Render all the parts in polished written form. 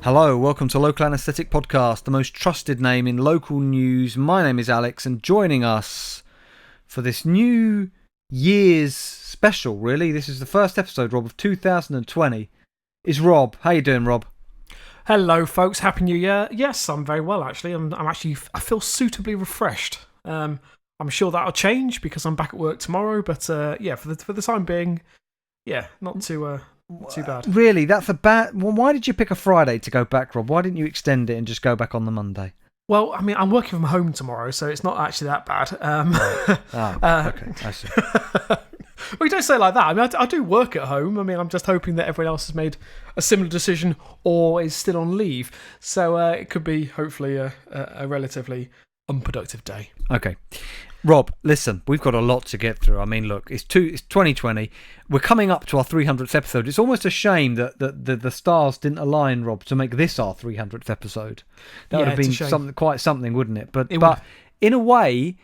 Hello, welcome to Local Anaesthetic Podcast, the most trusted name in local news. My name is Alex, and joining us for this New Year's special, really, this is the first episode, Rob, of 2020, is Rob. How you doing, Rob? Hello, folks. Happy New Year. Yes, I'm very well, actually. I feel suitably refreshed. I'm sure that'll change because I'm back at work tomorrow, but for the time being, not too bad. Really? That's a bad... Well, why did you pick a Friday to go back, Rob? Why didn't you extend it and just go back on the Monday? Well, I mean, I'm working from home tomorrow, so it's not actually that bad. Okay, I see. Well, you don't say it like that. I mean, I do work at home. I mean, I'm just hoping that everyone else has made a similar decision or is still on leave. So it could be, hopefully, a relatively unproductive day. Okay. Rob, listen, we've got a lot to get through. I mean, look, it's 2020. We're coming up to our 300th episode. It's almost a shame that the stars didn't align, Rob, to make this our 300th episode. That would have been quite something, wouldn't it? But in a way...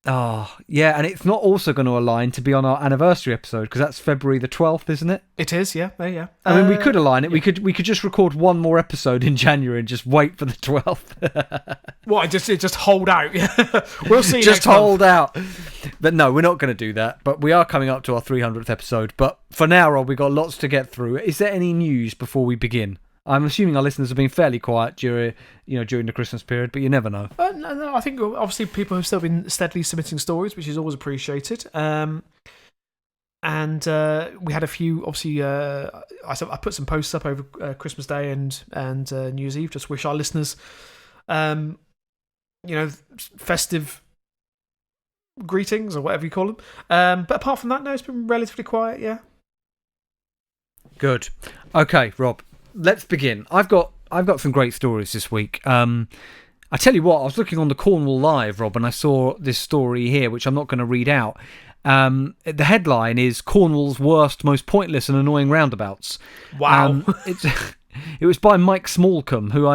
and it's not also going to align to be on our anniversary episode because that's February the 12th, isn't it? It is, yeah. Yeah. I mean, we could align it. Yeah. We could just record one more episode in January and just wait for the 12th. What? Just hold out. We'll see. Just hold out. But no, we're not going to do that. But we are coming up to our 300th episode. But for now, Rob, we've got lots to get through. Is there any news before we begin? I'm assuming our listeners have been fairly quiet during the Christmas period, but you never know. No, I think obviously people have still been steadily submitting stories, which is always appreciated. And we had a few. Obviously, I put some posts up over Christmas Day and New Year's Eve. Just wish our listeners, festive greetings or whatever you call them. But apart from that, no, it's been relatively quiet. Yeah. Good. Okay, Rob. Let's begin. I've got some great stories this week. I tell you what, I was looking on the Cornwall Live, Rob, and I saw this story here, which I'm not going to read out. The headline is Cornwall's worst, most pointless and annoying roundabouts. Wow. It was by Mike Smallcombe, who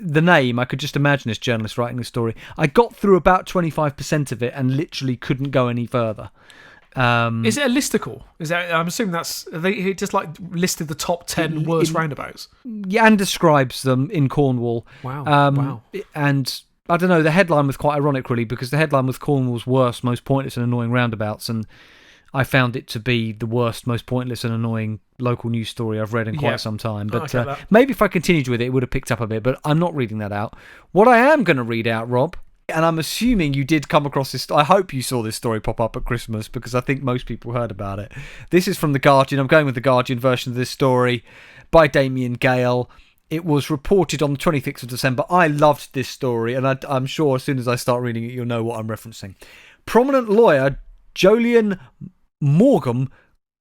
the name, I could just imagine this journalist writing this story. I got through about 25% of it and literally couldn't go any further. Is it a listicle? I'm assuming he just listed the top 10 worst roundabouts. Yeah, and describes them in Cornwall. Wow. Wow. And I don't know, the headline was quite ironic, really, because the headline was Cornwall's worst, most pointless and annoying roundabouts, and I found it to be the worst, most pointless and annoying local news story I've read in quite some time. But maybe if I continued with it, it would have picked up a bit, but I'm not reading that out. What I am going to read out, Rob, and I'm assuming you did come across this. I hope you saw this story pop up at Christmas because I think most people heard about it. This is from The Guardian. I'm going with The Guardian version of this story by Damien Gale. It was reported on the 26th of December. I loved this story, and I'm sure as soon as I start reading it, you'll know what I'm referencing. Prominent lawyer Julian Morgan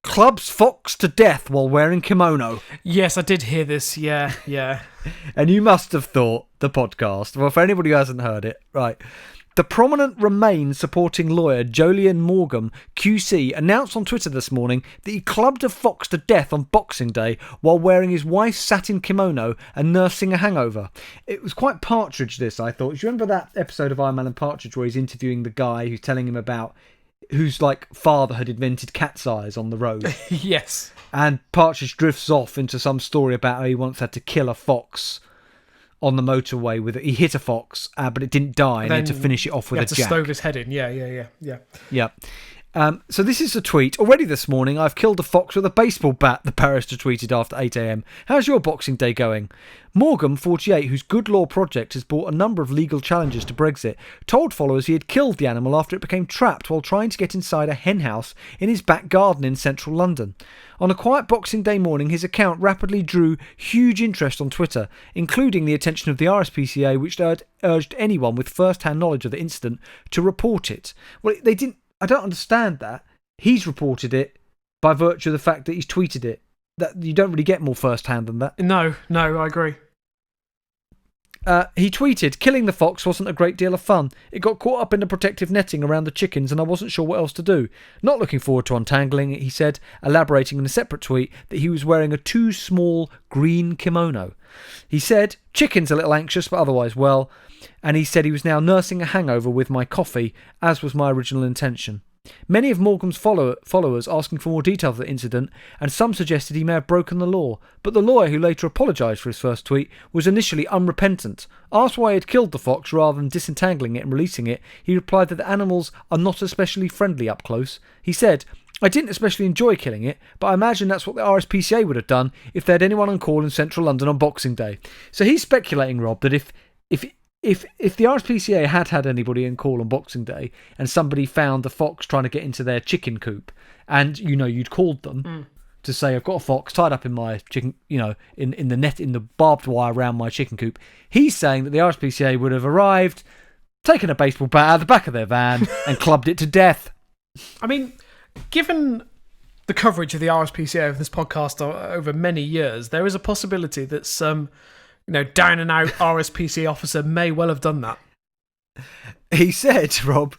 clubs fox to death while wearing kimono. Yes, I did hear this. Yeah. And you must have thought the podcast. Well, for anybody who hasn't heard it, right. The prominent Remain supporting lawyer Julian Morgan, QC, announced on Twitter this morning that he clubbed a fox to death on Boxing Day while wearing his wife's satin kimono and nursing a hangover. It was quite Partridge, this, I thought. Do you remember that episode of Iron Man and Partridge where he's interviewing the guy who's telling him about whose father had invented cat's eyes on the road? Yes. And Partridge drifts off into some story about how he once had to kill a fox on the motorway with it. He hit a fox, but it didn't die, and he had to finish it off with a jack. He had to stove his head in. Yeah. So this is a tweet. Already this morning, I've killed a fox with a baseball bat, the barrister tweeted after 8 a.m. How's your Boxing Day going? Morgan, 48, whose Good Law project has brought a number of legal challenges to Brexit, told followers he had killed the animal after it became trapped while trying to get inside a henhouse in his back garden in central London. On a quiet Boxing Day morning, his account rapidly drew huge interest on Twitter, including the attention of the RSPCA, which urged anyone with first-hand knowledge of the incident to report it. Well, they didn't. I don't understand that. He's reported it by virtue of the fact that he's tweeted it. That you don't really get more first-hand than that. No, I agree. He tweeted, killing the fox wasn't a great deal of fun. It got caught up in the protective netting around the chickens and I wasn't sure what else to do. Not looking forward to untangling it, he said, elaborating in a separate tweet that he was wearing a too small green kimono. He said, chicken's a little anxious but otherwise well, and he said he was now nursing a hangover with my coffee, as was my original intention. Many of Morgan's followers asking for more detail of the incident, and some suggested he may have broken the law. But the lawyer, who later apologised for his first tweet, was initially unrepentant. Asked why he had killed the fox rather than disentangling it and releasing it, he replied that the animals are not especially friendly up close. He said, "I didn't especially enjoy killing it, but I imagine that's what the RSPCA would have done if they had anyone on call in central London on Boxing Day." So he's speculating, Rob, that if the RSPCA had anybody in call on Boxing Day and somebody found the fox trying to get into their chicken coop, and you'd called them to say, "I've got a fox tied up in my chicken, in the net, in the barbed wire around my chicken coop," he's saying that the RSPCA would have arrived, taken a baseball bat out of the back of their van and clubbed it to death. I mean, given the coverage of the RSPCA of this podcast over many years, there is a possibility that some down and out RSPCA officer may well have done that. He said, Rob,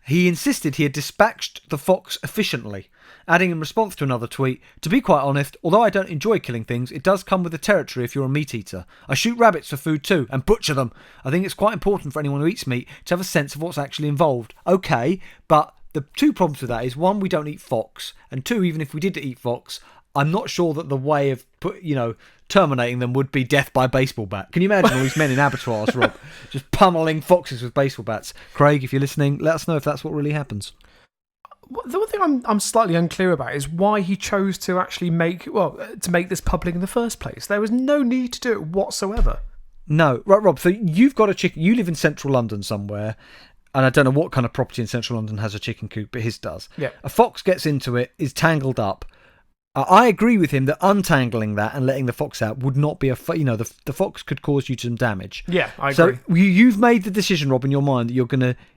he insisted he had dispatched the fox efficiently, adding in response to another tweet, "To be quite honest, although I don't enjoy killing things, it does come with the territory if you're a meat eater. I shoot rabbits for food too, and butcher them. I think it's quite important for anyone who eats meat to have a sense of what's actually involved." Okay, but the two problems with that is, one, we don't eat fox, and two, even if we did eat fox, I'm not sure that the way of terminating them would be death by baseball bat. Can you imagine all these men in abattoirs, Rob, just pummeling foxes with baseball bats? Craig, if you're listening, let us know if that's what really happens. The one thing I'm slightly unclear about is why he chose to actually make this public in the first place. There was no need to do it whatsoever. No, right, Rob. So you've got a chicken. You live in central London somewhere, and I don't know what kind of property in central London has a chicken coop, but his does. Yeah. A fox gets into it, is tangled up. I agree with him that untangling that and letting the fox out would not be the fox could cause you some damage. Yeah, I agree. So you've made the decision, Rob, in your mind that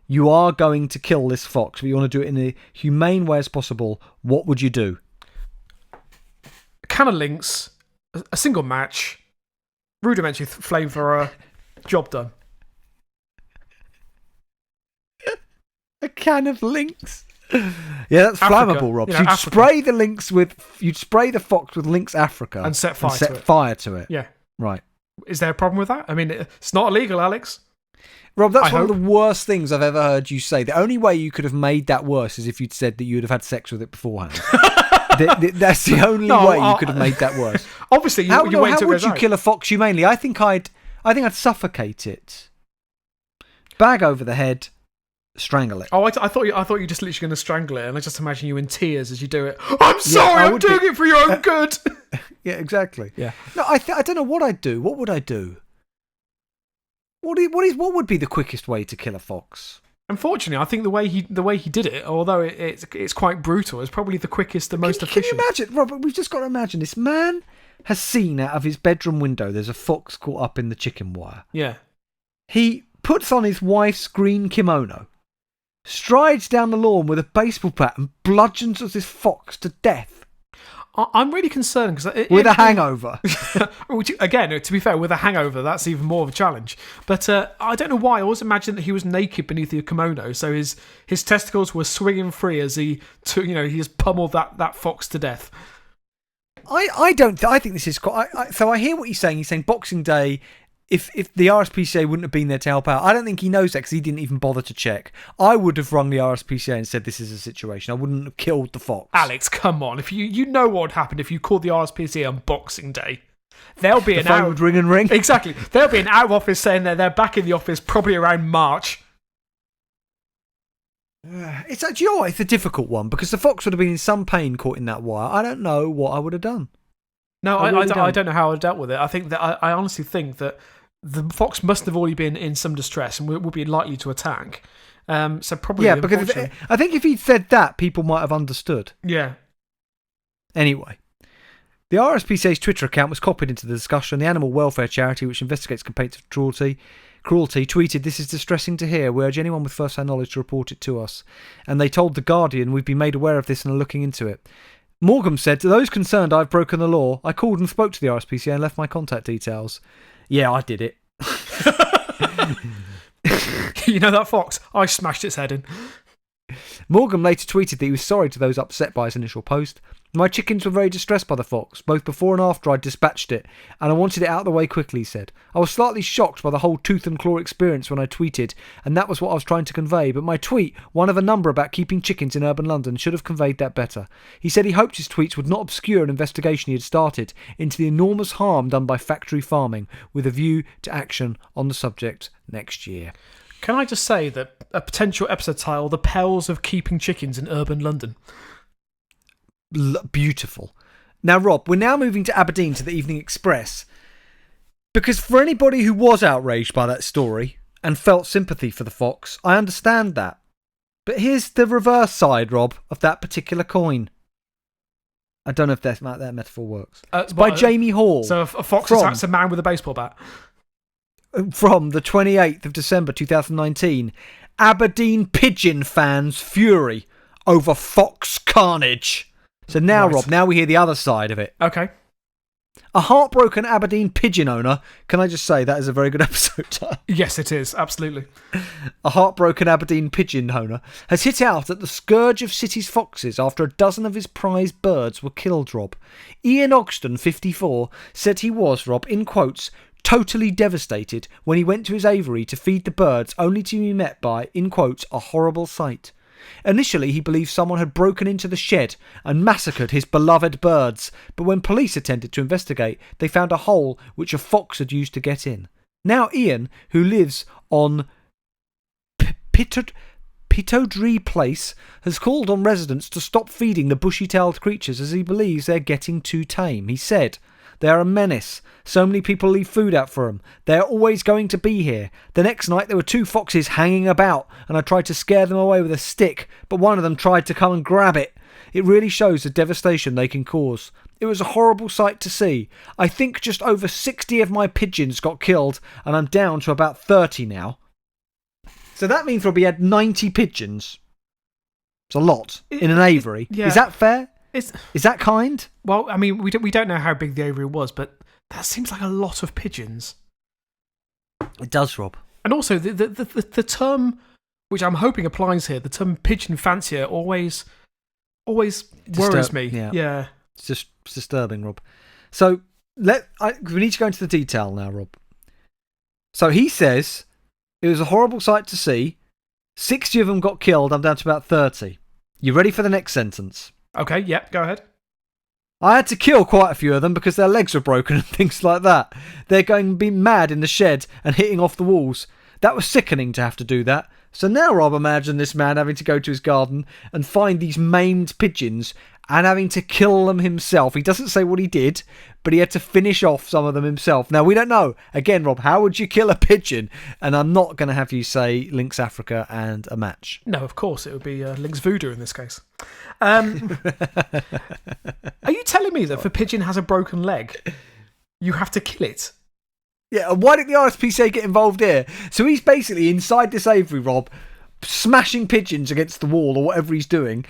you are going to kill this fox, but you want to do it in a humane way as possible. What would you do? A can of Lynx, a single match, rudimentary flamethrower, job done. A can of Lynx. Yeah, that's Africa. flammable, Rob. So you'd spray the fox with Lynx Africa and set fire to it. Yeah. Right. Is there a problem with that? I mean, it's not illegal, Alex. Rob, that's one of the worst things I've ever heard you say. The only way you could have made that worse is if you'd said that you'd have had sex with it beforehand. That's the only way you could have made that worse. Obviously, how would you kill a fox humanely? I think I'd suffocate it, bag over the head, strangle it. Oh, I thought you were just literally going to strangle it, and I just imagine you in tears as you do it. I'm sorry, I'm doing it for your own good. Yeah, exactly. Yeah. No, I don't know what I'd do. What would I do? What would be the quickest way to kill a fox? Unfortunately, I think the way he did it, although it's quite brutal, is probably the quickest, the most efficient. Can you imagine, Robert? We've just got to imagine this man has seen out of his bedroom window there's a fox caught up in the chicken wire. Yeah. He puts on his wife's green kimono, strides down the lawn with a baseball bat and bludgeons this fox to death. I'm really concerned because with a hangover. Again, to be fair, with a hangover, that's even more of a challenge. But I don't know why. I always imagined that he was naked beneath the kimono, so his testicles were swinging free as he just pummeled that fox to death. I think this is quite. So I hear what he's saying. He's saying Boxing Day. If the RSPCA wouldn't have been there to help out, I don't think he knows that because he didn't even bother to check. I would have rung the RSPCA and said this is a situation. I wouldn't have killed the fox. Alex, come on! If you know what would happen if you called the RSPCA on Boxing Day, there'll be the phone would ring and ring. Exactly. There'll be an out of office saying that they're back in the office probably around March. It's a difficult one because the fox would have been in some pain caught in that wire. I don't know what I would have done. No, I don't know how I dealt with it. I think that I honestly think that the fox must have already been in some distress and would be likely to attack. So probably because I think if he'd said that, people might have understood. Yeah. Anyway, the RSPCA's Twitter account was copied into the discussion. The animal welfare charity, which investigates complaints of cruelty, tweeted, "This is distressing to hear. We urge anyone with first-hand knowledge to report it to us." And they told The Guardian, "We've been made aware of this and are looking into it." Morgan said, "To those concerned, I've broken the law. I called and spoke to the RSPCA and left my contact details." Yeah, I did it. You know that fox? I smashed its head in. Morgan later tweeted that he was sorry to those upset by his initial post. My chickens were very distressed by the fox, both before and after I dispatched it, and I wanted it out of the way quickly, he said. I was slightly shocked by the whole tooth and claw experience when I tweeted, and that was what I was trying to convey, but my tweet, one of a number about keeping chickens in urban London, should have conveyed that better. He said he hoped his tweets would not obscure an investigation he had started into the enormous harm done by factory farming, with a view to action on the subject next year. Can I just say that a potential episode title, The Perils of Keeping Chickens in Urban London? Beautiful. Now, Rob, we're now moving to Aberdeen to the Evening Express, because for anybody who was outraged by that story and felt sympathy for the fox, I understand that. But here's the reverse side, Rob, of that particular coin. I don't know if that metaphor works. It's by Jamie Hall. So a fox attacks a man with a baseball bat. From the 28th of December 2019, Aberdeen Pigeon fans' fury over fox carnage. So now, right. Rob, now we hear the other side of it. Okay. A heartbroken Aberdeen pigeon owner, can I just say that is a very good episode title? Yes, it is, absolutely. A heartbroken Aberdeen pigeon owner has hit out at the scourge of city's foxes after a dozen of his prized birds were killed, Rob. Ian Ogston, 54, said he was, Rob, in quotes, totally devastated when he went to his aviary to feed the birds, only to be met by, in quotes, a horrible sight. Initially, he believed someone had broken into the shed and massacred his beloved birds, but when police attempted to investigate, they found a hole which a fox had used to get in. Now Ian, who lives on Pitodree Place, has called on residents to stop feeding the bushy-tailed creatures as he believes they're getting too tame. He said, "They are a menace. So many people leave food out for them. They are always going to be here. The next night there were 2 foxes hanging about, and I tried to scare them away with a stick, but one of them tried to come and grab it. It really shows the devastation they can cause. It was a horrible sight to see. I think just over 60 of my pigeons got killed, and I'm down to about 30 now." So that means Robbie had 90 pigeons. It's a lot in an aviary. Yeah. Is that fair? Is that kind? Well, I mean, we don't know how big the aviary was, but that seems like a lot of pigeons. It does, Rob. And also, the term, which I'm hoping applies here, the term pigeon fancier always worries me. Yeah. It's just disturbing, Rob. So we need to go into the detail now, Rob. So he says it was a horrible sight to see. 60 of them got killed. I'm down to about 30. You ready for the next sentence? Okay, yep, go ahead. I had to kill quite a few of them because their legs were broken and things like that. They're going to be mad in the shed and hitting off the walls. That was sickening to have to do that. So now, Rob, imagine this man having to go to his garden and find these maimed pigeons and having to kill them himself. He doesn't say what he did, but he had to finish off some of them himself. Now, we don't know. Again, Rob, how would you kill a pigeon? And I'm not going to have you say Lynx Africa and a match. No, of course. It would be Lynx Voodoo in this case. Are you telling me that if a pigeon has a broken leg, you have to kill it? Yeah, and why did the RSPCA get involved here? So he's basically inside this aviary, Rob, smashing pigeons against the wall or whatever he's doing,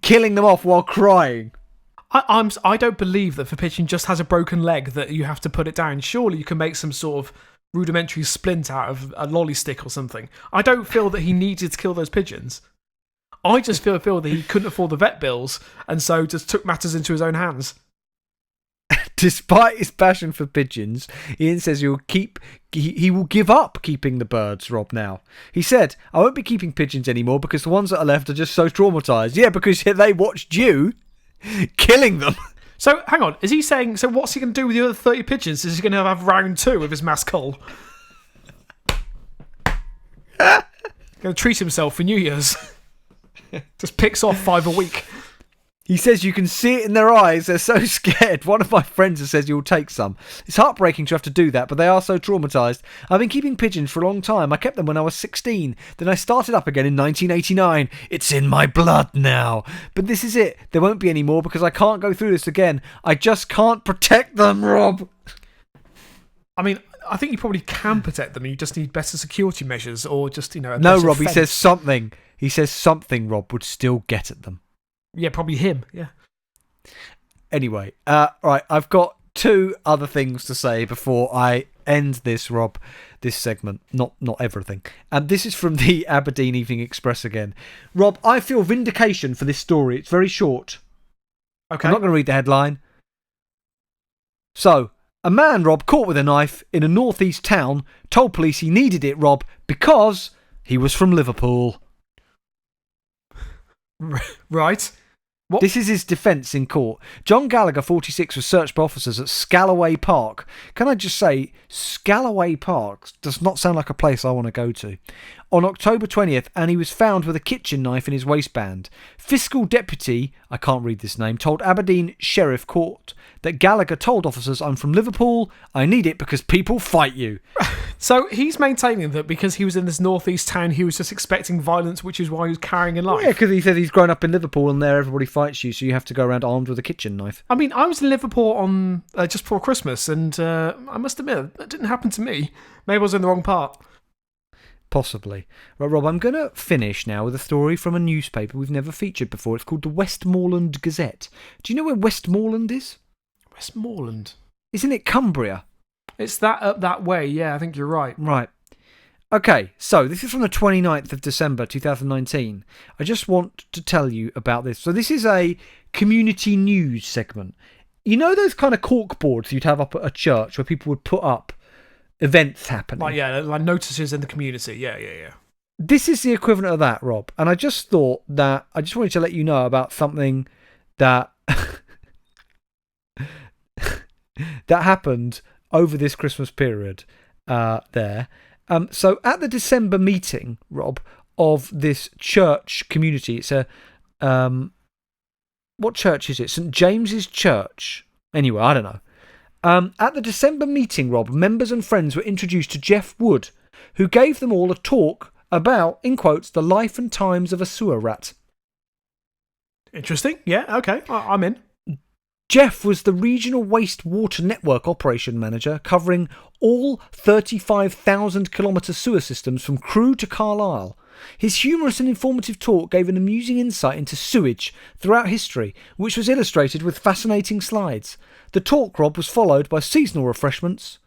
killing them off while crying. I don't believe that if a pigeon just has a broken leg that you have to put it down. Surely you can make some sort of rudimentary splint out of a lolly stick or something. I don't feel that he needed to kill those pigeons. I just feel that he couldn't afford the vet bills and so just took matters into his own hands. Despite his passion for pigeons, Ian says he will give up keeping the birds, Rob, now. He said, "I won't be keeping pigeons anymore because the ones that are left are just so traumatised." Yeah, because they watched you killing them. So, hang on. Is he saying, so what's he going to do with the other 30 pigeons? Is he going to have round 2 of his mass cull? Going to treat himself for New Year's. Just picks off 5 a week. He says you can see it in their eyes. They're so scared. One of my friends has said you'll take some. It's heartbreaking to have to do that, but they are so traumatised. I've been keeping pigeons for a long time. I kept them when I was 16. Then I started up again in 1989. It's in my blood now. But this is it. There won't be any more because I can't go through this again. I just can't protect them, Rob. I mean, I think you probably can protect them. You just need better security measures or just, No, Rob, he says something. He says something, Rob, would still get at them. Yeah, probably him, yeah. Anyway, right, I've got 2 other things to say before I end this, Rob, this segment. Not everything. And this is from the Aberdeen Evening Express again. Rob, I feel vindication for this story. It's very short. Okay. I'm not going to read the headline. So, a man, Rob, caught with a knife in a northeast town, told police he needed it, Rob, because he was from Liverpool. Right. What? This is his defence in court. John Gallagher, 46, was searched by officers at Scalloway Park. Can I just say, Scalloway Park does not sound like a place I want to go to. On October 20th, and he was found with a kitchen knife in his waistband. Fiscal Deputy, I can't read this name, told Aberdeen Sheriff Court that Gallagher told officers, I'm from Liverpool, I need it because people fight you. So he's maintaining that because he was in this northeast town, he was just expecting violence, which is why he was carrying a knife. Yeah, because he said he's grown up in Liverpool and there everybody fights you, so you have to go around armed with a kitchen knife. I mean, I was in Liverpool on just before Christmas, and I must admit, that didn't happen to me. Maybe I was in the wrong part. Possibly. Right, Rob, I'm going to finish now with a story from a newspaper we've never featured before. It's called the Westmoreland Gazette. Do you know where Westmoreland is? Westmoreland? Isn't it Cumbria? It's that up that way, yeah, I think you're right. Right. Okay, so this is from the 29th of December 2019. I just want to tell you about this. So this is a community news segment. You know those kind of cork boards you'd have up at a church where people would put up events happening? Like notices in the community, yeah. This is the equivalent of that, Rob. And I just thought that I just wanted to let you know about something that that happened over this Christmas period there. So at the December meeting, Rob, of this church community, it's a what church is it? St. James's Church. Anyway, I don't know. At the December meeting, Rob, members and friends were introduced to Jeff Wood, who gave them all a talk about, in quotes, the life and times of a sewer rat. Interesting. Yeah, okay. I'm in. Jeff was the Regional Wastewater Network Operation Manager, covering all 35,000 kilometre sewer systems from Crewe to Carlisle. His humorous and informative talk gave an amusing insight into sewage throughout history, which was illustrated with fascinating slides. The talk, Rob, was followed by seasonal refreshments,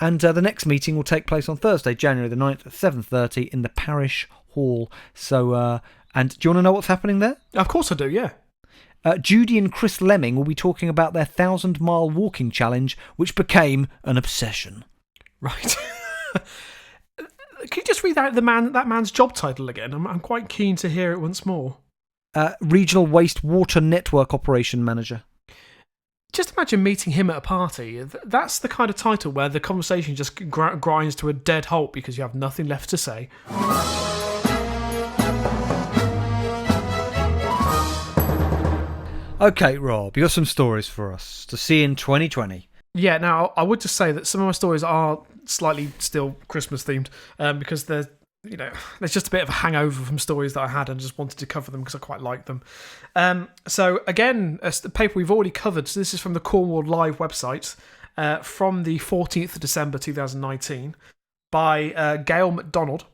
and the next meeting will take place on Thursday, January the 9th at 7:30 in the Parish Hall. So, and do you want to know what's happening there? Of course I do, yeah. Judy and Chris Lemming will be talking about their 1,000-mile walking challenge, which became an obsession. Right. Can you just read out that man's job title again? I'm quite keen to hear it once more. Regional Wastewater Network Operation Manager. Just imagine meeting him at a party. That's the kind of title where the conversation just grinds to a dead halt because you have nothing left to say. Okay, Rob, you got some stories for us to see in 2020. Yeah, now I would just say that some of my stories are slightly still Christmas themed because there's just a bit of a hangover from stories that I had and just wanted to cover them because I quite like them. So again, the paper we've already covered. So this is from the Cornwall Live website from the 14th of December 2019 by Gail MacDonald.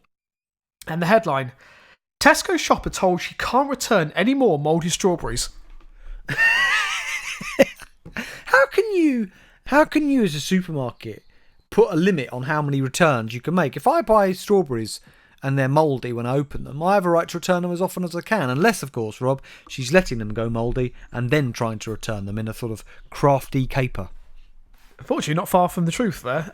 And the headline, Tesco shopper told she can't return any more mouldy strawberries. How can you as a supermarket put a limit on how many returns you can make? If I buy strawberries and they're mouldy when I open them, I have a right to return them as often as I can, unless, of course, Rob, she's letting them go mouldy and then trying to return them in a sort of crafty caper. Unfortunately, not far from the truth there.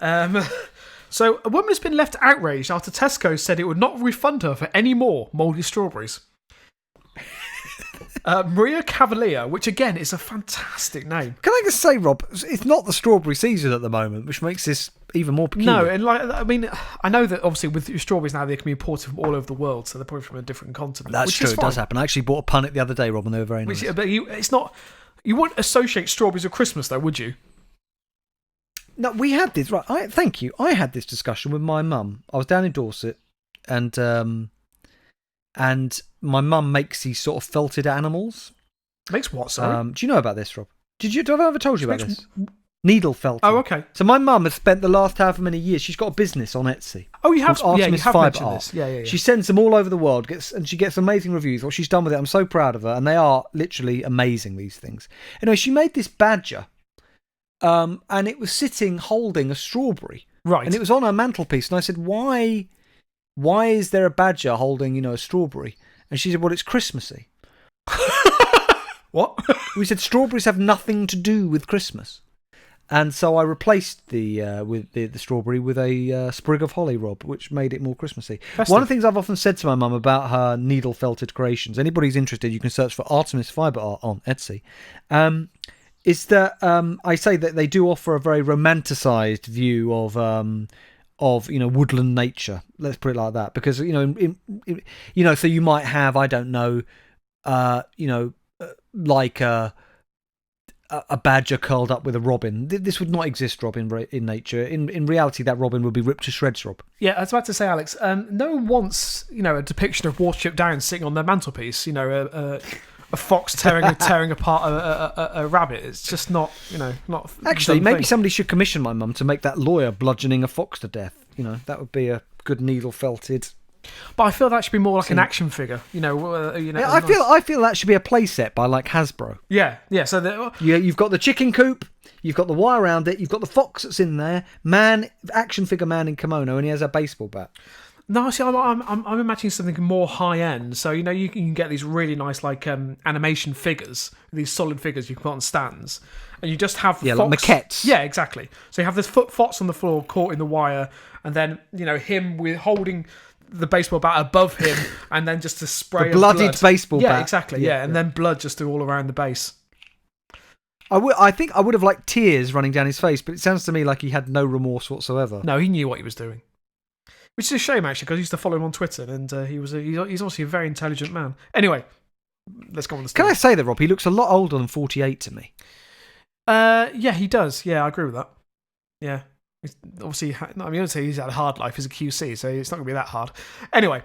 So a woman has been left outraged after Tesco said it would not refund her for any more mouldy strawberries. Maria Cavalier, which again is a fantastic name. Can I just say, Rob, it's not the strawberry season at the moment, which makes this even more peculiar. No, and I know that obviously with strawberries now they can be imported from all over the world, so they're probably from a different continent. That's true, it does happen. I actually bought a punnet the other day, Rob, and they were very nice. But it's not. You wouldn't associate strawberries with Christmas, though, would you? No, we had this, right? Thank you. I had this discussion with my mum. I was down in Dorset, and my mum makes these sort of felted animals. Makes what, sorry? Do you know about this, Rob? Have I ever told you about this? Needle felting. Oh, okay. So my mum has spent the last however many years, she's got a business on Etsy. Oh, you have? Yeah, you have mentioned this. Yeah. She sends them all over the world, and she gets amazing reviews. What she's done with it, I'm so proud of her, and they are literally amazing, these things. Anyway, she made this badger, and it was sitting holding a strawberry. Right. And it was on her mantelpiece, and I said, why is there a badger holding, a strawberry? And she said, well, it's Christmassy. What? We said strawberries have nothing to do with Christmas. And so I replaced the strawberry with a sprig of holly, Rob, which made it more Christmassy. Festive. One of the things I've often said to my mum about her needle felted creations, anybody who's interested, you can search for Artemis fibre art on Etsy, is that I say that they do offer a very romanticised view of woodland nature. Let's put it like that, because so you might have, I don't know, like a badger curled up with a robin. This would not exist, Rob, in nature. In reality, that robin would be ripped to shreds, Rob. Yeah, I was about to say, Alex, no one wants, a depiction of Watership Down sitting on their mantelpiece, a fox tearing apart a rabbit. It's just not, not... Actually, maybe somebody should commission my mum to make that lawyer bludgeoning a fox to death. That would be a good needle-felted... But I feel that should be more like an action figure, Yeah, I feel that should be a play set by like Hasbro. Yeah. So you've got the chicken coop, you've got the wire around it, you've got the fox that's in there, action figure man in kimono, and he has a baseball bat. No, see, I'm imagining something more high end. So you can get these really nice like animation figures, these solid figures you can put on stands, and you just have like maquettes. Yeah, exactly. So you have this fox on the floor caught in the wire, and then him with holding the baseball bat above him, and then just a spray the bloodied blood. Baseball bat. Yeah, exactly. Yeah, and then blood just all around the base. I think I would have liked tears running down his face, but it sounds to me like he had no remorse whatsoever. No, he knew what he was doing, which is a shame actually, because I used to follow him on Twitter, and he's obviously a very intelligent man. Anyway, let's go on the story. Can I say that, Rob? He looks a lot older than 48 to me. Yeah, he does. Yeah, I agree with that. Yeah. Obviously, I'd say he's had a hard life as a QC, so it's not going to be that hard. Anyway,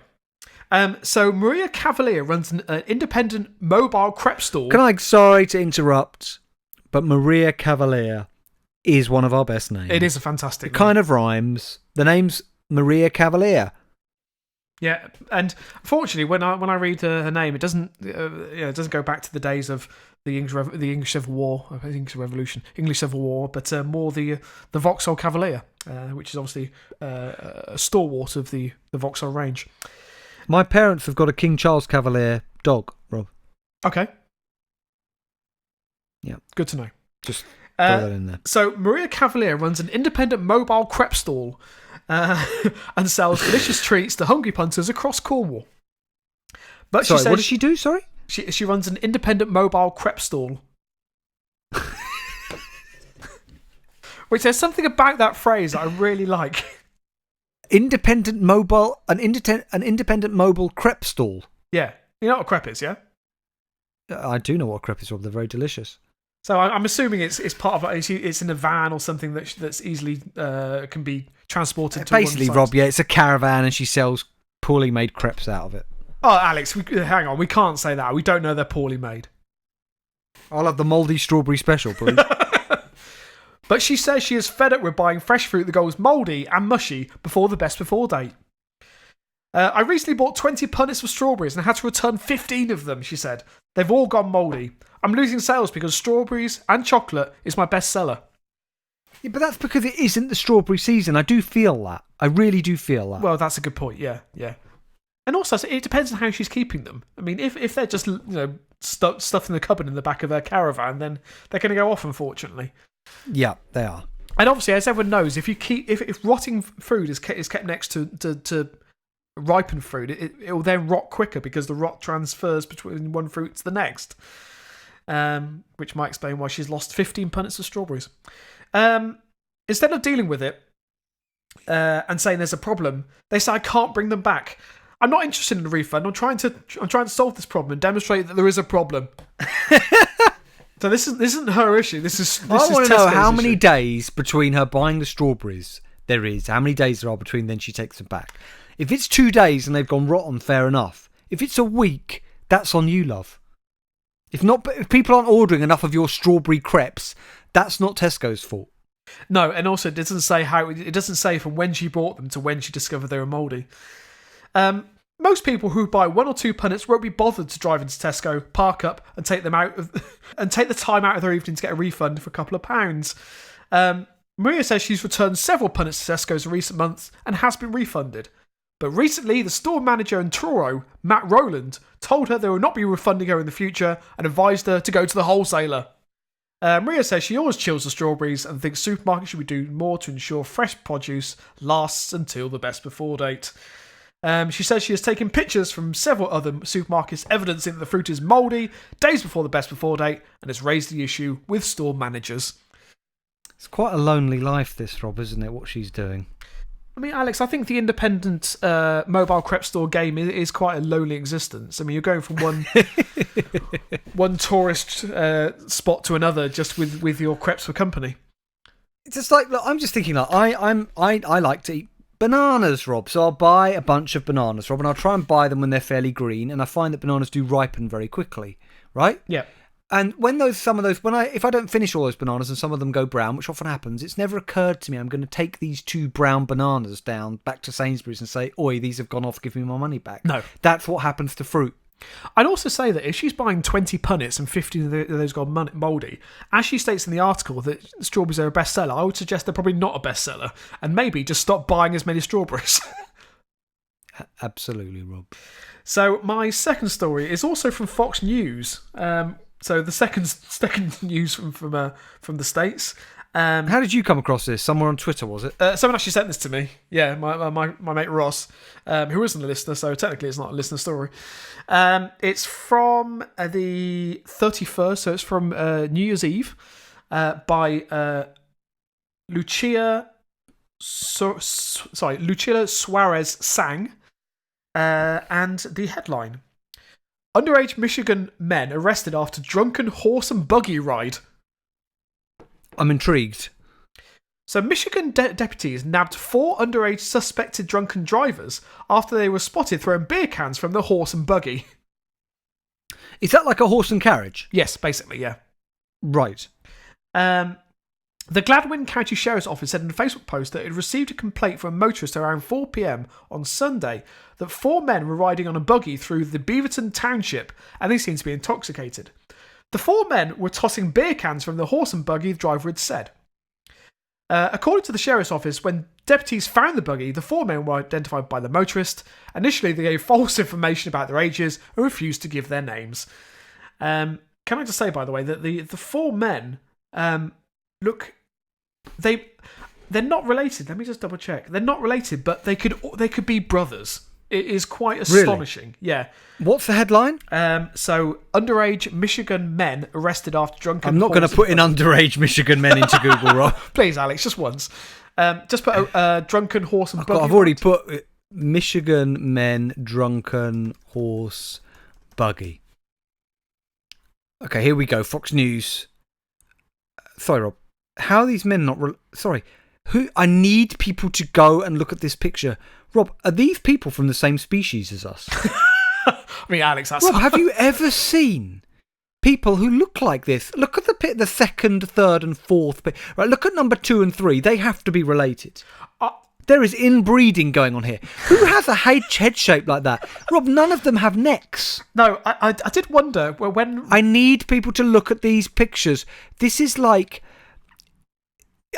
so Maria Cavalier runs an independent mobile crepe stall. Sorry to interrupt, but Maria Cavalier is one of our best names. It is a fantastic name. Kind of rhymes. The name's Maria Cavalier. Yeah, and unfortunately, when I read her name, it doesn't go back to the days of the English Civil War, English Civil War, but more the Vauxhall Cavalier, which is obviously a stalwart of the Vauxhall range. My parents have got a King Charles Cavalier dog, Rob. Okay. Yeah, good to know. Just throw that in there. So Maria Cavalier runs an independent mobile crepe stall and sells delicious treats to hungry punters across Cornwall. But sorry, what does she do? Sorry. She runs an independent mobile crepe stall. Which there's something about that phrase that I really like. An independent mobile crepe stall. Yeah. You know what a crepe is, yeah? I do know what a crepe is, Rob. They're very delicious. So I'm assuming it's part of it's in a van or something that's easily can be transported to basically, one site. Rob, yeah, it's a caravan and she sells poorly made crepes out of it. Oh, Alex, hang on. We can't say that. We don't know they're poorly made. I'll have the mouldy strawberry special, please. But she says she is fed up with buying fresh fruit that goes mouldy and mushy before the best before date. I recently bought 20 punnets of strawberries and had to return 15 of them, she said. They've all gone mouldy. I'm losing sales because strawberries and chocolate is my best seller. Yeah, but that's because it isn't the strawberry season. I do feel that. I really do feel that. Well, that's a good point, yeah. And also, it depends on how she's keeping them. I mean, if they're just stuffed in the cupboard in the back of her caravan, then they're going to go off, unfortunately. Yeah, they are. And obviously, as everyone knows, if rotting food is kept next to ripened fruit, it will then rot quicker because the rot transfers between one fruit to the next. Which might explain why she's lost 15 punnets of strawberries. Instead of dealing with it and saying there's a problem, they say I can't bring them back. I'm not interested in a refund. I'm trying to solve this problem and demonstrate that there is a problem. So this isn't her issue. I want to know how many days between her buying the strawberries there is. How many days there are between then she takes them back. If it's 2 days and they've gone rotten, fair enough. If it's a week, that's on you, love. If people aren't ordering enough of your strawberry crepes, that's not Tesco's fault. No, and also it doesn't say from when she bought them to when she discovered they were mouldy. Most people who buy 1 or 2 punnets won't be bothered to drive into Tesco, park up, and take them out and take the time out of their evening to get a refund for a couple of pounds. Maria says she's returned several punnets to Tesco's in recent months and has been refunded. But recently, the store manager in Truro, Matt Rowland, told her they will not be refunding her in the future and advised her to go to the wholesaler. Maria says she always chills the strawberries and thinks supermarkets should be doing more to ensure fresh produce lasts until the best before date. She says she has taken pictures from several other supermarkets evidencing that the fruit is mouldy days before the best before date and has raised the issue with store managers. It's quite a lonely life, this, Rob, isn't it, what she's doing? I mean, Alex, I think the independent mobile crepe store game is quite a lonely existence. I mean, you're going from one tourist spot to another just with your crepes for company. It's just like, look, I'm just thinking, like, I like to eat bananas, Rob. So I'll buy a bunch of bananas, Rob, and I'll try and buy them when they're fairly green. And I find that bananas do ripen very quickly, right? Yeah. And when if I don't finish all those bananas and some of them go brown, which often happens, it's never occurred to me I'm going to take these 2 brown bananas down back to Sainsbury's and say, oi, these have gone off, give me my money back. No. That's what happens to fruit. I'd also say that if she's buying 20 punnets and 50 of those gone mouldy, as she states in the article that strawberries are a bestseller, I would suggest they're probably not a bestseller, and maybe just stop buying as many strawberries. Absolutely, Rob. So my second story is also from Fox News. So the second news from the States. How did you come across this? Somewhere on Twitter, was it? Someone actually sent this to me. Yeah, my mate Ross, who isn't a listener, so technically it's not a listener story. It's from the 31st, so it's from New Year's Eve, by Lucia Suarez Sang, and the headline: underage Michigan men arrested after drunken horse and buggy ride. I'm intrigued. So Michigan deputies nabbed 4 underage suspected drunken drivers after they were spotted throwing beer cans from the horse and buggy. Is that like a horse and carriage? Yes, basically, yeah. Right. The Gladwin County Sheriff's Office said in a Facebook post that it received a complaint from a motorist around 4 p.m. on Sunday that 4 men were riding on a buggy through the Beaverton Township and they seemed to be intoxicated. The 4 men were tossing beer cans from the horse and buggy, the driver had said. According to the Sheriff's Office, when deputies found the buggy, the 4 men were identified by the motorist. Initially, they gave false information about their ages and refused to give their names. Can I just say, by the way, that the 4 men look... They're not related. Let me just double check. They're not related, but they could be brothers. It is quite astonishing. Really? Yeah. What's the headline? So, underage Michigan men arrested after drunken... I'm not going to put in underage Michigan men into Google, Rob. Please, Alex, just once. Just put drunken horse and buggy. I've already put Michigan men drunken horse buggy. Okay, here we go. Fox News. Sorry, Rob. How are these men not... Sorry. I need people to go and look at this picture. Rob, are these people from the same species as us? I mean, Alex, that's... Rob, have you ever seen people who look like this? Look at the second, third and fourth. Right, look at number 2 and 3. They have to be related. There is inbreeding going on here. Who has a head shape like that? Rob, none of them have necks. No, I did wonder when... I need people to look at these pictures. This is like...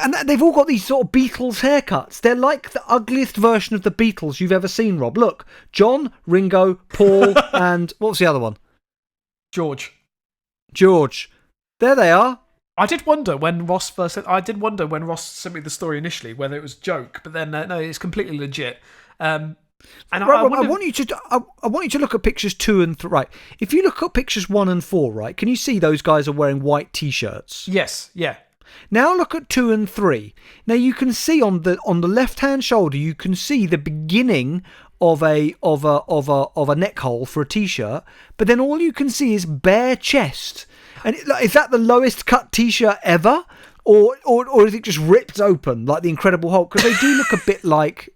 And they've all got these sort of Beatles haircuts. They're like the ugliest version of the Beatles you've ever seen, Rob. Look, John, Ringo, Paul, and what was the other one? George. There they are. I did wonder when Ross sent me the story initially whether it was a joke, but then no, it's completely legit. And Rob, I want you to look at pictures 2 and 3. Right, if you look at pictures 1 and 4, right, can you see those guys are wearing white t-shirts? Yes, yeah. Now look at 2 and 3. Now you can see on the left-hand shoulder, you can see the beginning of a neck hole for a t-shirt, but then all you can see is bare chest. And is that the lowest cut t-shirt ever, or is it just ripped open like the Incredible Hulk? Because they do look a bit like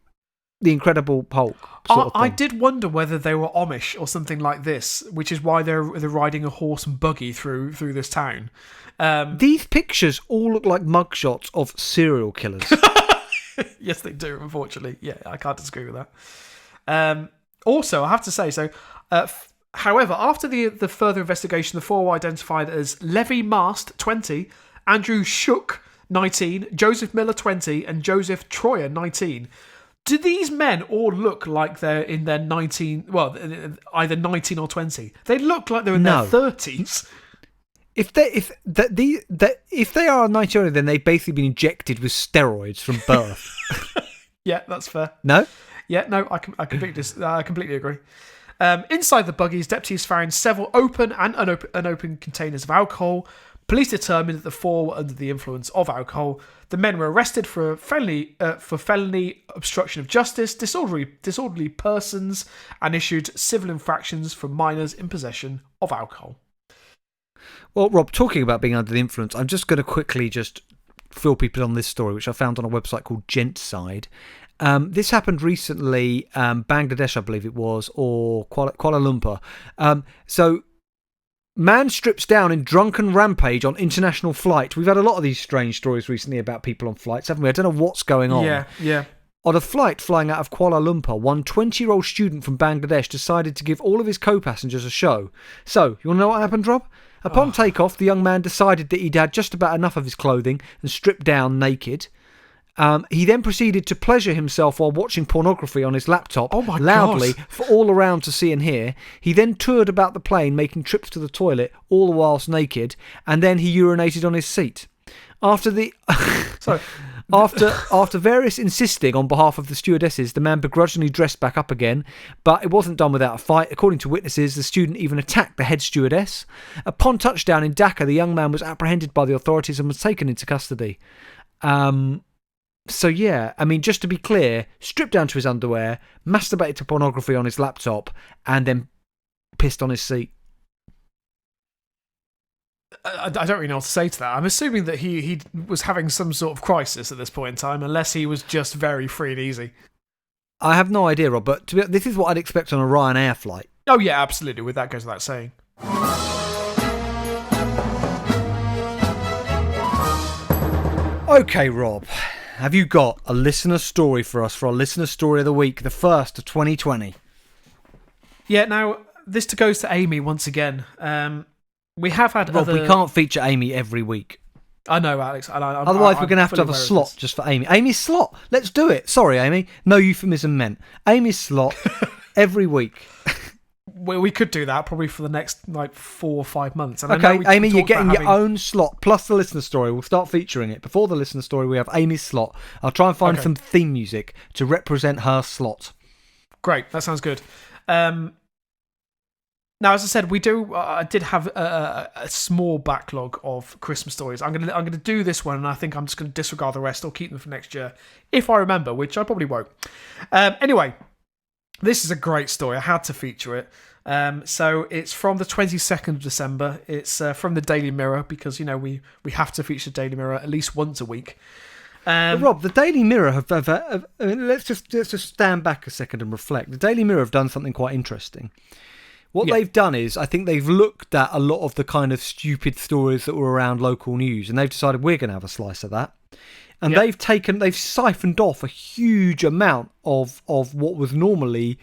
the Incredible Hulk. I did wonder whether they were Amish or something like this, which is why they're riding a horse and buggy through this town. These pictures all look like mugshots of serial killers. Yes, they do, unfortunately. Yeah, I can't disagree with that. Also, I have to say, however, after the further investigation, the 4 were identified as Levi Mast, 20, Andrew Shook, 19, Joseph Miller, 20, and Joseph Troyer, 19. Do these men all look like they're in their 19? Well, either 19 or 20. They look like they're in their 30s. If they are 90, then they've basically been injected with steroids from birth. Yeah, that's fair. No? Yeah, no, I completely agree. Inside the buggies, deputies found several open and unopened containers of alcohol. Police determined that the four were under the influence of alcohol. The men were arrested for felony obstruction of justice, disorderly persons, and issued civil infractions for minors in possession of alcohol. Well, Rob, talking about being under the influence, I'm just going to quickly just fill people on this story, which I found on a website called Gentside. This happened recently, Bangladesh, I believe it was, or Kuala Lumpur. So, man strips down in drunken rampage on international flight. We've had a lot of these strange stories recently about people on flights, haven't we? I don't know what's going on. Yeah. On a flight flying out of Kuala Lumpur, one 20-year-old student from Bangladesh decided to give all of his co-passengers a show. So, you want to know what happened, Rob? Upon takeoff, the young man decided that he'd had just about enough of his clothing and stripped down naked. He then proceeded to pleasure himself while watching pornography on his laptop loudly for all around to see and hear. He then toured about the plane, making trips to the toilet, all the whilst naked, and then he urinated on his seat. After various insisting on behalf of the stewardesses, the man begrudgingly dressed back up again, but it wasn't done without a fight. According to witnesses, the student even attacked the head stewardess. Upon touchdown in Dhaka, the young man was apprehended by the authorities and was taken into custody. So yeah, I mean, just to be clear, stripped down to his underwear, masturbated to pornography on his laptop, and then pissed on his seat. I don't really know what to say to that. I'm assuming that he was having some sort of crisis at this point in time, unless he was just very free and easy. I have no idea, Rob, but this is what I'd expect on a Ryanair flight. Oh yeah, absolutely. With that goes without saying. Okay, Rob, have you got a listener story for us for our listener story of the week, the first of 2020? Yeah, now, this goes to Amy once again. We have had Rob, we can't feature Amy every week. I know, Alex. Otherwise, we're going to have a slot just for Amy. Amy's slot. Let's do it. Sorry, Amy. No euphemism meant. Amy's slot every week. Well, we could do that probably for the next 4 or 5 months. And okay, Amy, you're getting your own slot plus the listener story. We'll start featuring it. Before the listener story, we have Amy's slot. I'll try and find some theme music to represent her slot. Great. That sounds good. Now, as I said, I did have a small backlog of Christmas stories. I'm gonna do this one, and I think I'm just gonna disregard the rest or keep them for next year if I remember, which I probably won't. Anyway, this is a great story. I had to feature it. So it's from the 22nd of December. It's from the Daily Mirror because we have to feature the Daily Mirror at least once a week. Rob, the Daily Mirror have let's just stand back a second and reflect. The Daily Mirror have done something quite interesting. What they've done is, I think they've looked at a lot of the kind of stupid stories that were around local news, and they've decided we're going to have a slice of that. And they've siphoned off a huge amount of what was normally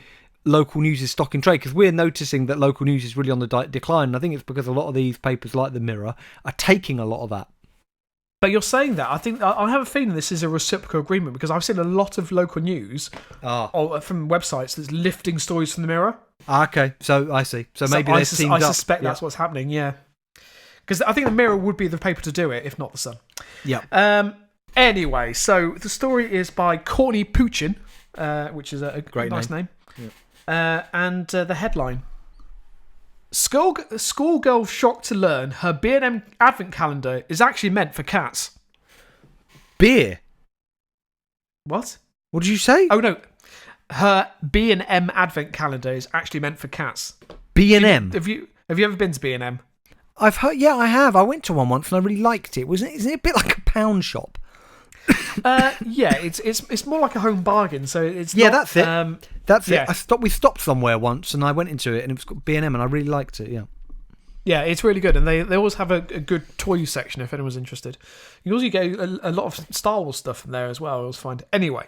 local news' stock in trade, because we're noticing that local news is really on the decline. And I think it's because a lot of these papers, like the Mirror, are taking a lot of that. But you're saying that. I have a feeling this is a reciprocal agreement because I've seen a lot of local news from websites that's lifting stories from the Mirror. Okay, so I see. So maybe they've teamed up. I suspect that's what's happening, yeah. Because I think the Mirror would be the paper to do it, if not the Sun. Yeah. Anyway, so the story is by Courtney Pigeon, which is a great nice name. Yeah. And the headline: Schoolgirl shocked to learn her B&M advent calendar is actually meant for cats. Beer? What? What did you say? Oh, no. Her B&M advent calendar is actually meant for cats. B&M? Have you ever been to B&M? I've heard. Yeah, I have. I went to one once and I really liked it. Isn't it a bit like a pound shop? Yeah, it's more like a home bargain. So it's that's it. That's it. We stopped somewhere once and I went into it and it was got B&M and I really liked it. Yeah, it's really good, and they always have a good toy section if anyone's interested. You also get a lot of Star Wars stuff in there as well. I always find. Anyway,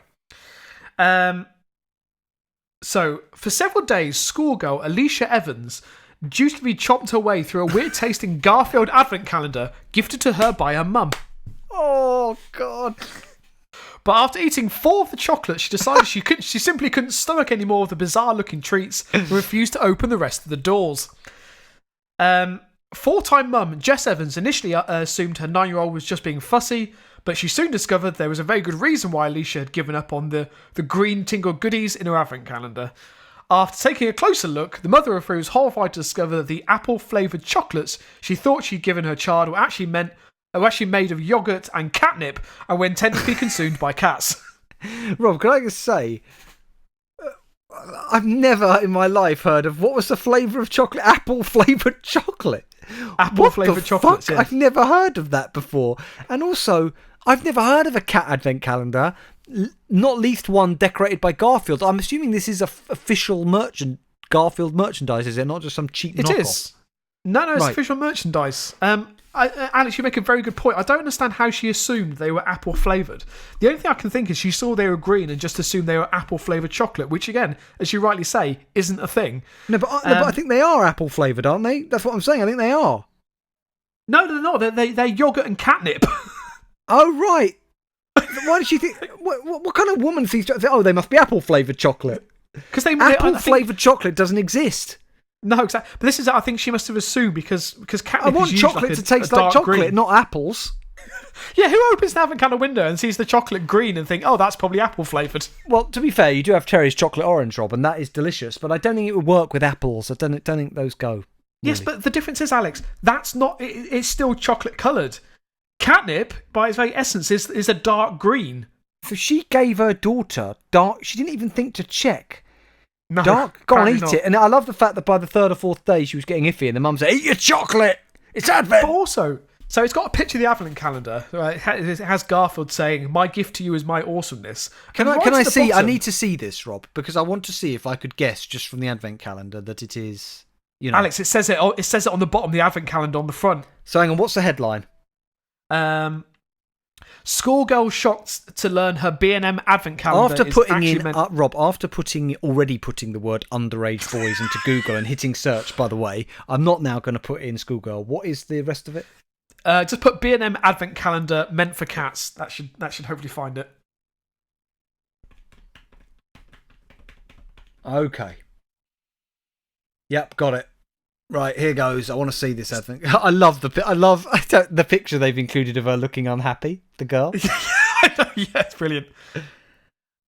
so for several days, schoolgirl Alicia Evans dutifully chopped her way through a weird-tasting Garfield advent calendar gifted to her by her mum. Oh, God. But after eating 4 of the chocolates, she decided she simply couldn't stomach any more of the bizarre-looking treats and refused to open the rest of the doors. 4-time mum Jess Evans initially assumed her 9-year-old was just being fussy, but she soon discovered there was a very good reason why Alicia had given up on the green tingle goodies in her advent calendar. After taking a closer look, the mother of 3 was horrified to discover that the apple-flavoured chocolates she thought she'd given her child were actually made of yoghurt and catnip and were intended to be consumed by cats. Rob, can I just say, I've never in my life heard of what was the flavour of chocolate? Apple-flavoured chocolate. Apple-flavoured chocolates, yeah. I've never heard of that before. And also, I've never heard of a cat advent calendar, not least one decorated by Garfield. I'm assuming this is official Garfield merchandise, is it? Not just some cheap knockoff? It is. No, it's official merchandise. Alex, you make a very good point. I don't understand how she assumed they were apple flavoured. The only thing I can think is she saw they were green and just assumed they were apple flavoured chocolate, which again, as you rightly say, isn't a thing. No, but I think they are apple flavoured, aren't they? That's what I'm saying. I think they are. No, they're not. They're yoghurt and catnip. Oh, right. Why did she think... What kind of woman thinks... Oh, they must be apple flavoured chocolate. Because apple flavoured chocolate doesn't exist. No, exactly. But this is, I think she must have assumed because catnip I want is chocolate like to taste like chocolate, green. not apples. Yeah, who opens the advent calendar window and sees the chocolate green and think, oh, that's probably apple flavoured? Well, to be fair, you do have Cherry's chocolate orange, Rob, and that is delicious. But I don't think it would work with apples. I don't think those go. Really. Yes, but the difference is, Alex, that's not. It's still chocolate coloured. Catnip, by its very essence, is a dark green. So she gave her daughter dark. She didn't even think to check. No, dark, go on, eat not. it. And I love the fact that by the 3rd or 4th day she was getting iffy, and the mum said, "Eat your chocolate. It's Advent." But also, so it's got a picture of the advent calendar. Right? It has Garfield saying, "My gift to you is my awesomeness." Can I see? I need to see this, Rob, because I want to see if I could guess just from the advent calendar that it is. You know, Alex, it says it on the bottom of the advent calendar on the front. So hang on, what's the headline? Schoolgirl shocked to learn her B&M advent calendar after putting already putting the word underage boys into Google and hitting search, by the way, I'm not now going to put in schoolgirl. What is the rest of it? Just put B&M advent calendar meant for cats. That should hopefully find it. Okay. Yep, got it. Right, here goes. I want to see this advent. I love the picture they've included of her looking unhappy, the girl. Yeah, it's brilliant.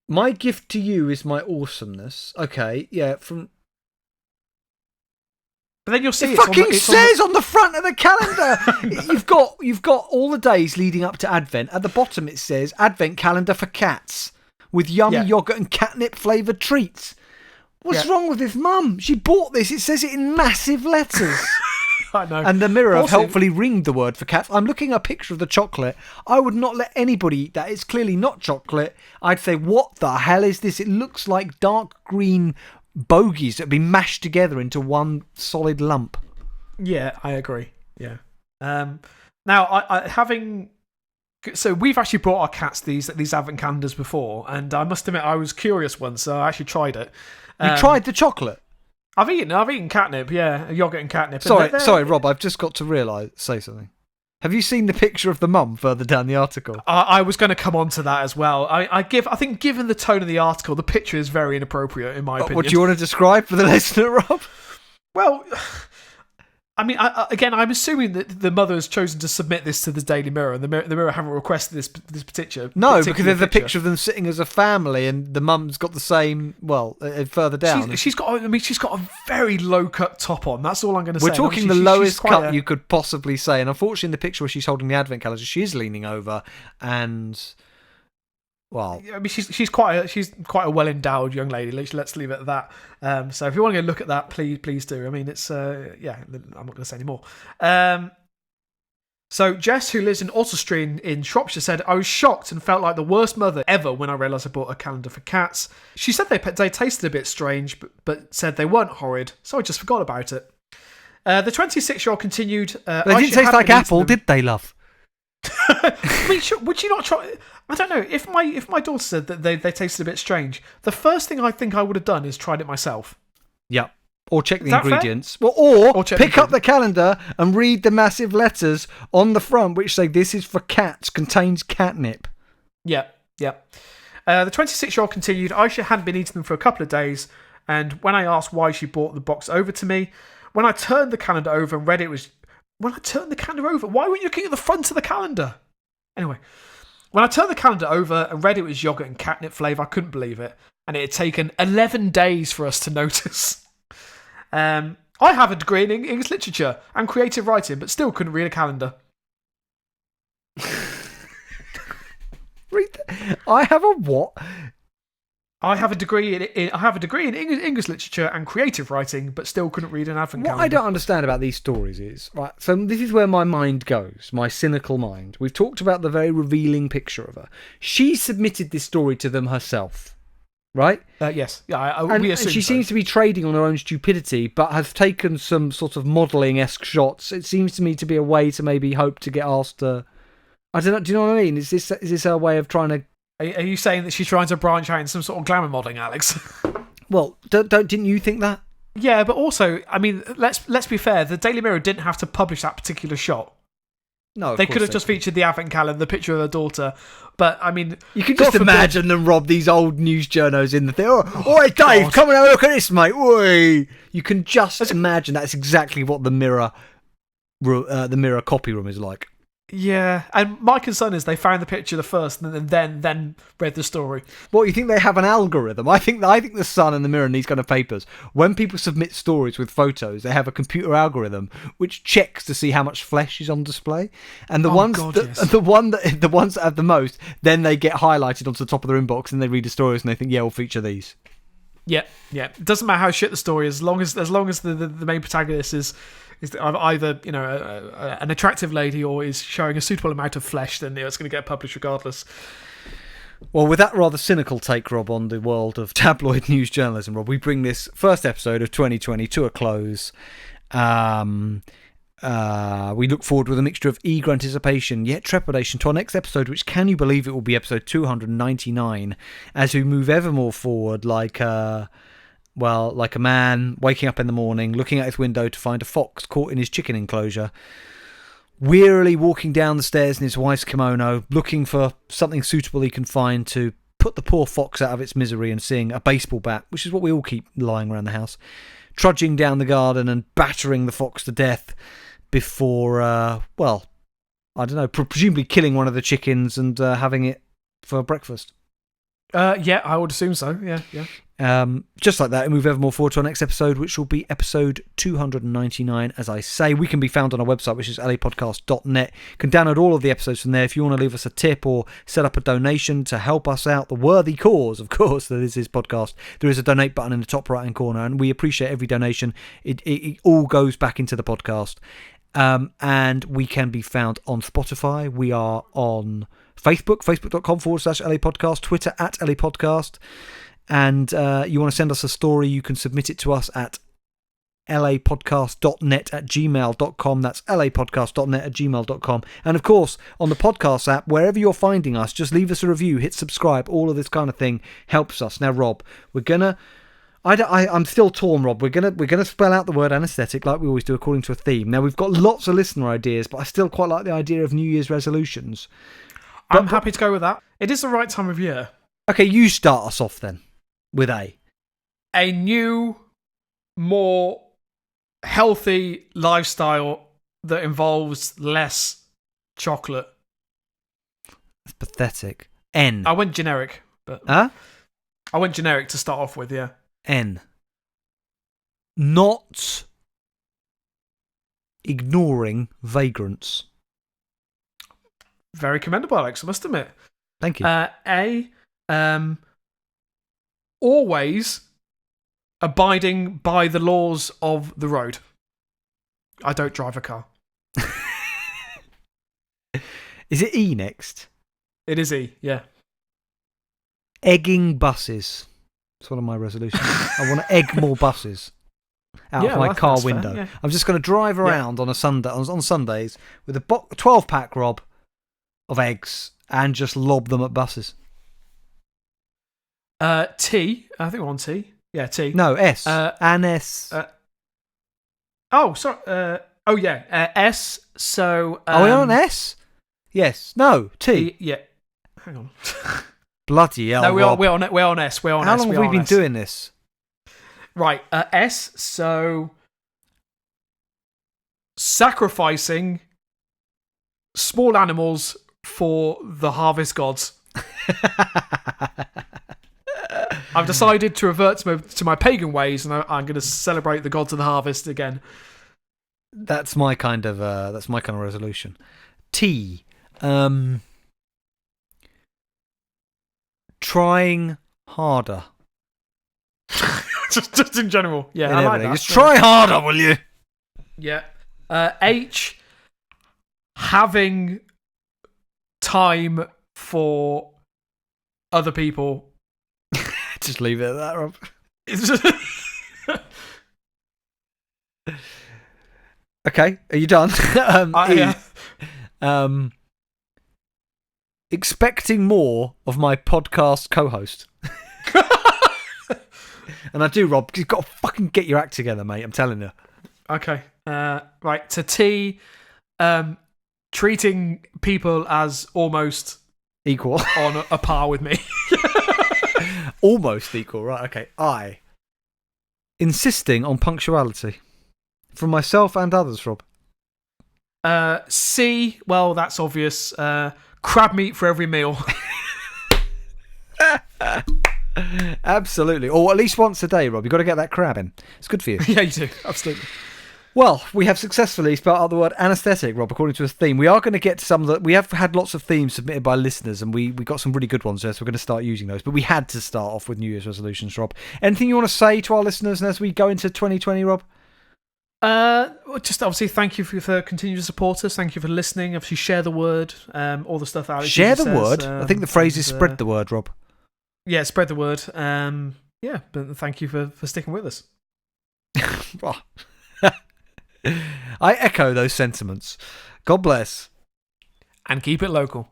My gift to you is my awesomeness. Okay, yeah, from... But then you'll see it fucking says on the front of the calendar. You've got all the days leading up to Advent. At the bottom it says Advent calendar for cats with yummy yogurt and catnip flavoured treats. What's wrong with this mum? She bought this. It says it in massive letters. I know. And the mirror have helpfully ringed the word for cats. I'm looking at a picture of the chocolate. I would not let anybody eat that. It's clearly not chocolate. I'd say, what the hell is this? It looks like dark green bogies that have been mashed together into one solid lump. Yeah, I agree. Yeah. Now, so we've actually brought our cats these advent calendars before, and I must admit I was curious once, so I actually tried it. You tried the chocolate? I've eaten catnip, yeah, yogurt and catnip. Sorry, Rob, I've just got to say something. Have you seen the picture of the mum further down the article? I was going to come on to that as well. I think given the tone of the article, the picture is very inappropriate in my opinion. What do you want to describe for the listener, Rob? Well, I mean, I'm assuming that the mother has chosen to submit this to the Daily Mirror, and the Mirror haven't requested this particular. No, because there's a picture of them sitting as a family, and the mum's got the same. Well, further down, she's got a very low cut top on. That's all I'm going to say. We're talking the lowest cut you could possibly say, and unfortunately, in the picture where she's holding the advent calendar, she is leaning over, and well, I mean, she's quite a well endowed young lady. Let's leave it at that. So if you want to go look at that, please do. I mean, it's I'm not going to say any more. So Jess, who lives in Otterstream in Shropshire, said, "I was shocked and felt like the worst mother ever when I realised I bought a calendar for cats." She said they tasted a bit strange, but said they weren't horrid, so I just forgot about it. The 26-year-old continued. They didn't taste like apple, did they, love? I mean, would you not try? I don't know. If my daughter said that they tasted a bit strange, the first thing I think I would have done is tried it myself. Yeah. Or check the ingredients. Well, or pick up the calendar and read the massive letters on the front which say this is for cats, contains catnip. Yeah. Yep. The 26-year-old continued, Aisha hadn't been eating them for a couple of days, and when I asked why she brought the box over to me, when I turned the calendar over and read it was... When I turned the calendar over, why weren't you looking at the front of the calendar? Anyway, when I turned the calendar over and read it was yogurt and catnip flavour, I couldn't believe it. And it had taken 11 days for us to notice. I have a degree in English literature and creative writing, but still couldn't read a calendar. I have a what? I have a degree in English literature and creative writing, but still couldn't read an advent calendar. What I don't understand about these stories is, right, so this is where my mind goes, my cynical mind. We've talked about the very revealing picture of her. She submitted this story to them herself, right? Yes. Yeah, we assume she seems to be trading on her own stupidity, but has taken some sort of modelling-esque shots. It seems to me to be a way to maybe hope to get asked to... I don't know, do you know what I mean? Is this her way of trying to... Are you saying that she's trying to branch out in some sort of glamour modelling, Alex? Well, didn't you think that? Yeah, but also, I mean, let's be fair. The Daily Mirror didn't have to publish that particular shot. No, they could have just featured the advent calendar, the picture of her daughter. But I mean, you can just imagine them, Rob, these old news journos in the thing. Oh, hey, Dave, God. Come and have a look at this, mate. Oi. You can just imagine that's exactly what the Mirror copy room is like. Yeah, and my concern is they found the picture first and then read the story. What, you think they have an algorithm? I think the Sun and the Mirror and these kind of papers, when people submit stories with photos, they have a computer algorithm which checks to see how much flesh is on display, and the ones that have the most, then they get highlighted onto the top of their inbox and they read the stories and they think, yeah, we'll feature these. Yeah. It doesn't matter how shit the story is, as long as the main protagonist is either, you know, an attractive lady or is showing a suitable amount of flesh, then it's going to get published regardless. Well, with that rather cynical take, Rob, on the world of tabloid news journalism, Rob, we bring this first episode of 2020 to a close. We look forward with a mixture of eager anticipation yet trepidation to our next episode, which, can you believe it, will be episode 299, as we move ever more forward like a man waking up in the morning, looking out his window to find a fox caught in his chicken enclosure, wearily walking down the stairs in his wife's kimono, looking for something suitable he can find to put the poor fox out of its misery, and seeing a baseball bat, which is what we all keep lying around the house, trudging down the garden and battering the fox to death before, presumably killing one of the chickens and having it for breakfast. Yeah, I would assume so. Yeah. Just like that, we move ever more forward to our next episode, which will be episode 299. As I say, we can be found on our website, which is lapodcast.net. You can download all of the episodes from there. If you want to leave us a tip or set up a donation to help us out, the worthy cause, of course, that is this podcast, there is a donate button in the top right hand corner, and we appreciate every donation. It all goes back into the podcast. And we can be found on Spotify. We are on Facebook, facebook.com/LA Podcast, Twitter @LA Podcast. And you want to send us a story, you can submit it to us at lapodcast.net@gmail.com. That's lapodcast.net@gmail.com. And of course, on the podcast app, wherever you're finding us, just leave us a review, hit subscribe. All of this kind of thing helps us. Now, Rob, I'm still torn, Rob. We're gonna spell out the word anaesthetic like we always do, according to a theme. Now, we've got lots of listener ideas, but I still quite like the idea of New Year's resolutions. I'm happy to go with that. It is the right time of year. Okay, you start us off then with a new, more healthy lifestyle that involves less chocolate. That's pathetic. N. I went generic, but I went generic to start off with. Yeah. N. Not ignoring vagrants. Very commendable, Alex, I must admit. Thank you. A. Always abiding by the laws of the road. I don't drive a car. Is it E next? It is E, yeah. Egging buses. It's one of my resolutions. I want to egg more buses out of my car window. Fair, yeah. I'm just going to drive around on Sundays with a 12-pack, Rob, of eggs and just lob them at buses. T. I think we're on T. Yeah, T. No, S. Anes. Sorry. S. So. Are we on S? Yes. No. T. Yeah. Hang on. Bloody hell, No, Rob. we're on S. We're on How S. long have we been doing this? Right, S. So sacrificing small animals for the harvest gods. I've decided to revert to my pagan ways, and I'm going to celebrate the gods of the harvest again. That's my kind of resolution. T. Trying harder. just in general. Yeah, I like that. Just try harder, will you? Yeah. H. Having time for other people. Just leave it at that, Rob. Okay, are you done? Yeah. Expecting more of my podcast co-host. And I do, Rob. You've got to fucking get your act together, mate. I'm telling you. Okay. Right, to T. Treating people as almost equal on a par with me. Almost equal, right? Okay. I. Insisting on punctuality. From myself and others, Rob. C. Well, that's obvious. Crab meat for every meal. Absolutely. Or at least once a day, Rob. You've got to get that crab in. It's good for you. Yeah, you do. Absolutely. Well, we have successfully spelled out the word anaesthetic, Rob, according to a theme. We are going to get to some of the... We have had lots of themes submitted by listeners, and we got some really good ones there, so we're going to start using those. But we had to start off with New Year's resolutions, Rob. Anything you want to say to our listeners as we go into 2020, Rob? Just obviously thank you for continuing to support us. Thank you for listening. Obviously share the word. All the stuff Alex Share the says, word? I think the phrase is spread the word, Rob. Yeah, spread the word. Yeah, but thank you for sticking with us. I echo those sentiments. God bless. And keep it local.